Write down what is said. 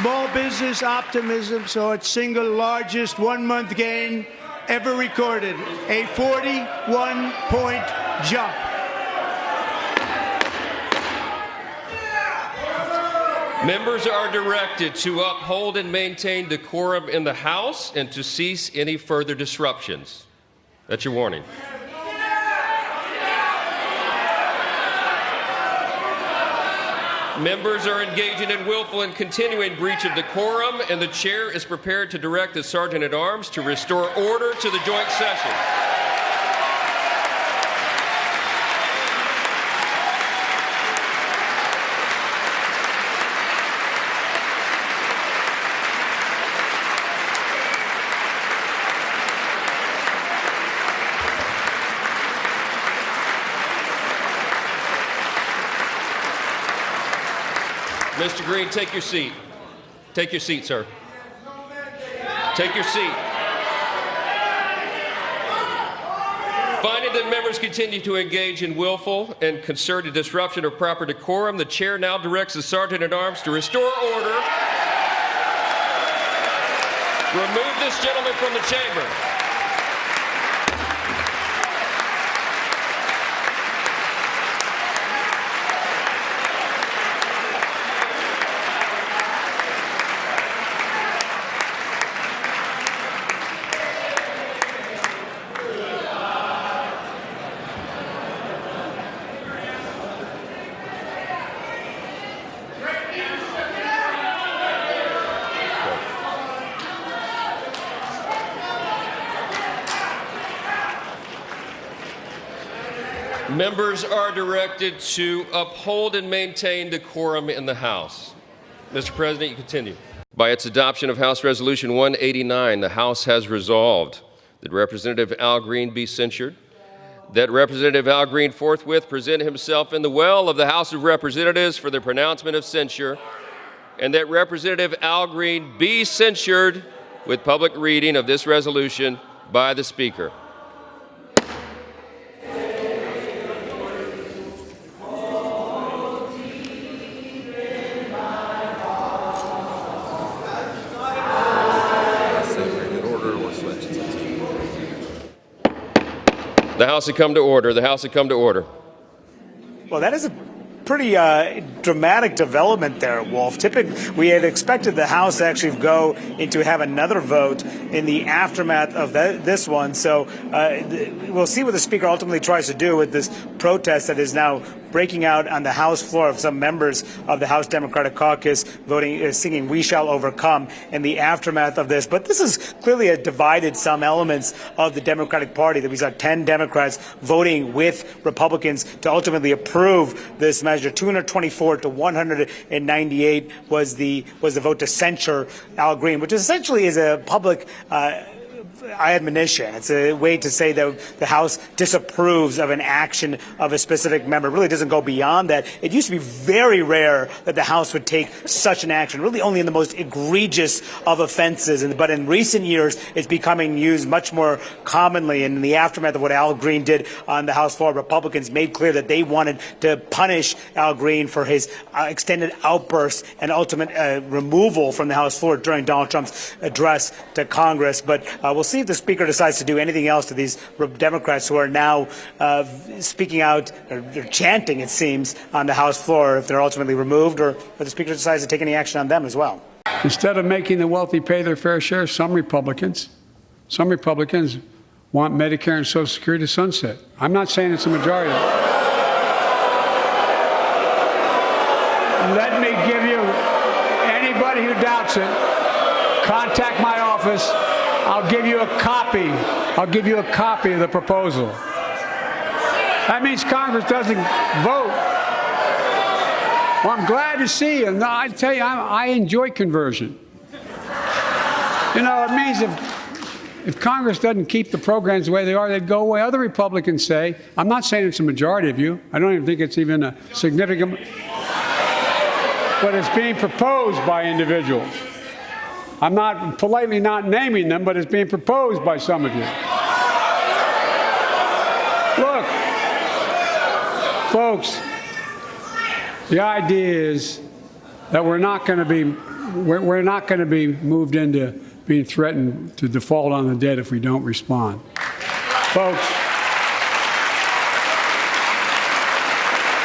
Small business optimism saw its single largest one-month gain ever recorded, a 41-point jump. Members are directed to uphold and maintain decorum in the House and to cease any further disruptions. That's your warning. Members are engaging in willful and continuing breach of decorum, and the chair is prepared to direct the Sergeant-at-Arms to restore order to the joint session. Mr. Green, take your seat. Take your seat, sir. Take your seat. Finding that members continue to engage in willful and concerted disruption of proper decorum, the chair now directs the Sergeant-at-Arms to restore order. Remove this gentleman from the chamber. Members are directed to uphold and maintain decorum in the House. Mr. President, you continue. By its adoption of House Resolution 189, the House has resolved that Representative Al Green be censured, that Representative Al Green forthwith present himself in the well of the House of Representatives for the pronouncement of censure, and that Representative Al Green be censured with public reading of this resolution by the Speaker. The House had come to order. The House had come to order. Well, that is a pretty dramatic development there, Wolf. Typically, we had expected the House to actually go into have another vote in the aftermath of this one. So we'll see what the Speaker ultimately tries to do with this protest that is now breaking out on the House floor of some members of the House Democratic Caucus voting, singing "We Shall Overcome" in the aftermath of this. But this is clearly divided some elements of the Democratic Party. That we saw 10 Democrats voting with Republicans to ultimately approve this measure. 224 to 198 was the vote to censure Al Green, which essentially is a public admonition. It's a way to say that the House disapproves of an action of a specific member. It really doesn't go beyond that. It used to be very rare that the House would take such an action, really only in the most egregious of offenses. But in recent years, it's becoming used much more commonly. And in the aftermath of what Al Green did on the House floor, Republicans made clear that they wanted to punish Al Green for his extended outbursts and ultimate removal from the House floor during Donald Trump's address to Congress. But we'll see if the Speaker decides to do anything else to these Democrats who are now speaking out, or chanting, it seems, on the House floor, if they're ultimately removed, or if the Speaker decides to take any action on them as well. Instead of making the wealthy pay their fair share, some Republicans want Medicare and Social Security to sunset. I'm not saying it's a majority. Let me give you, anybody who doubts it, contact my office. I'll give you a copy. I'll give you a copy of the proposal. That means Congress doesn't vote. Well, I'm glad to see you. And I tell you, I enjoy conversion. You know, it means if Congress doesn't keep the programs the way they are, they'd go away. Other Republicans say, I'm not saying it's a majority of you. I don't even think it's even a significant, but it's being proposed by individuals. I'm not politely not naming them, but it's being proposed by some of you. Look, folks, the idea is that we're not going to be we're not going to be moved into being threatened to default on the debt if we don't respond. Folks.